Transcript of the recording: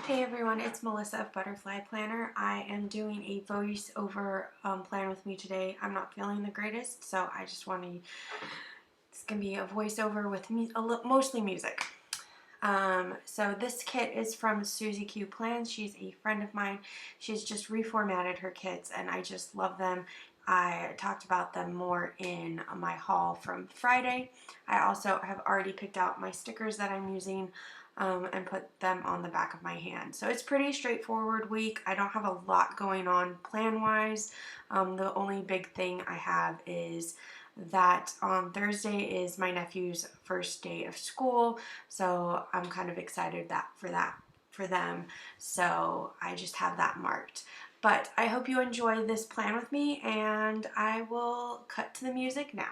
Hey everyone, it's Melissa of Butterfly Planner. I am doing a voiceover plan with me today. I'm not feeling the greatest, so I just want to. It's gonna be a voiceover with mostly music. So this kit is from SuzeeQPlans. She's a friend of mine. She's just reformatted her kits, and I just love them. I talked about them more in my haul from Friday. I also have already picked out my stickers that I'm using and put them on the back of my hand. So it's pretty straightforward week. I don't have a lot going on plan-wise. The only big thing I have is that on Thursday is my nephew's first day of school, so I'm kind of excited for them. So I just have that marked. But I hope you enjoy this plan with me, and I will cut to the music now.